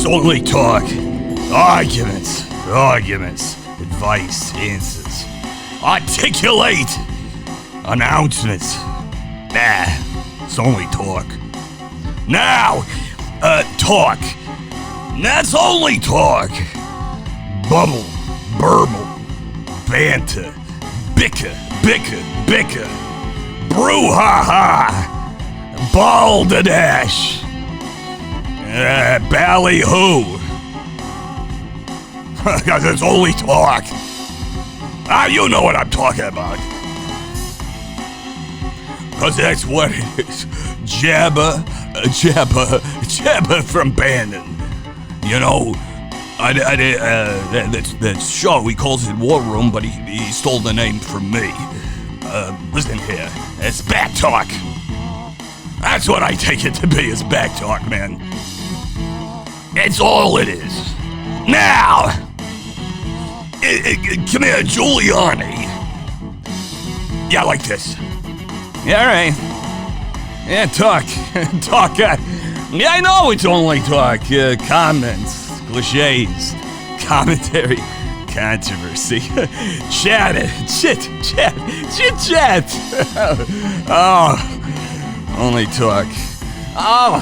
It's only talk. Arguments, advice, answers. Articulate announcements. It's only talk. Now, talk. That's only talk. Bubble, burble, banter, bicker, brouhaha, balderdash, ballyhoo. Because it's only talk. You know what I'm talking about. Because that's what it is. Jabba from Bannon. You know, that show, he calls it War Room, but he stole the name from me. Listen here, it's back talk. That's what I take it to be, is back talk, man. It's all it is. Now, come here, Giuliani. Yeah, like this. Yeah, all right. Yeah, talk. Yeah, I know it's only talk. Comments, cliches, commentary, controversy, chat. Oh, only talk. Oh,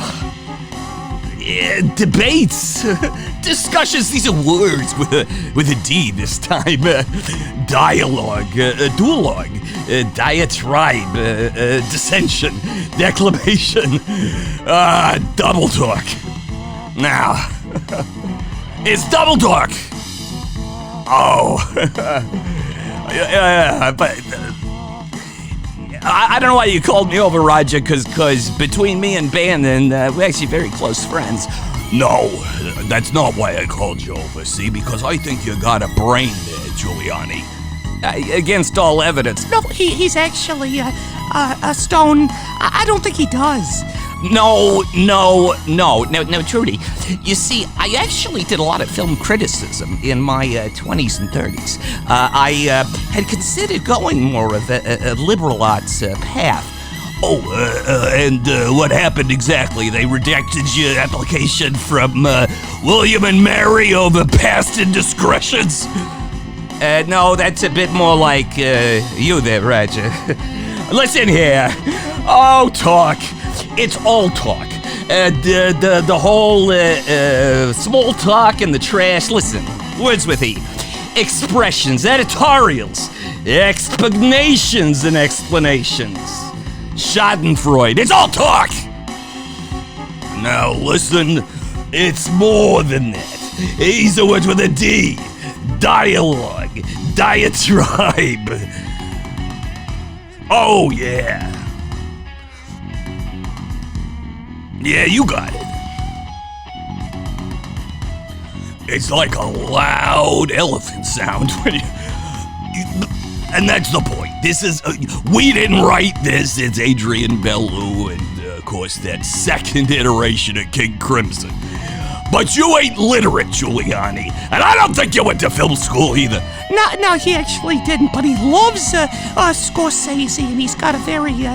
yeah, debates, discussions. These are words with a D this time. Dialogue, duologue, diatribe, dissension, declamation, double talk. Now, it's double talk. Oh, yeah, but I don't know why you called me over, Roger, because between me and Bannon, we're actually very close friends. No, that's not why I called you over, see, because I think you got a brain there, Giuliani. Against all evidence. No, he's actually a stone. I don't think he does. No, Trudy. You see, I actually did a lot of film criticism in my 20s and 30s. I had considered going more of a liberal arts path. Oh, and what happened exactly? They rejected your application from William and Mary over past indiscretions? No, that's a bit more like you there, Roger. Listen here. Oh, talk. It's all talk. The whole small talk and the trash. Listen, words with E. Expressions, editorials, explanations and explanations. Schadenfreude. It's all talk. Now listen, it's more than that. These are words with a D. Dialogue, diatribe. Oh, yeah. Yeah, you got it. It's like a loud elephant sound when you and that's the point. This is, we didn't write this. It's Adrian Belew and, of course, that second iteration of King Crimson. But you ain't literate, Giuliani, and I don't think you went to film school either. No, he actually didn't, but he loves Scorsese, and he's got a very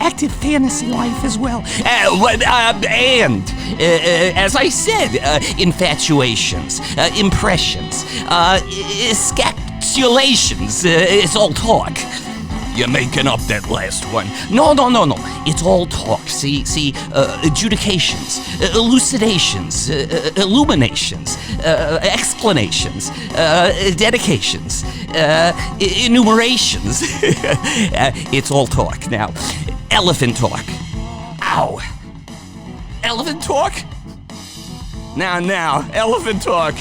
active fantasy life as well. And as I said, infatuations, impressions, scapulations, it's all talk. You're making up that last one. No. It's all talk. See, adjudications, elucidations, illuminations, explanations, dedications, enumerations. It's all talk. Now, elephant talk. Ow. Elephant talk? Now, elephant talk.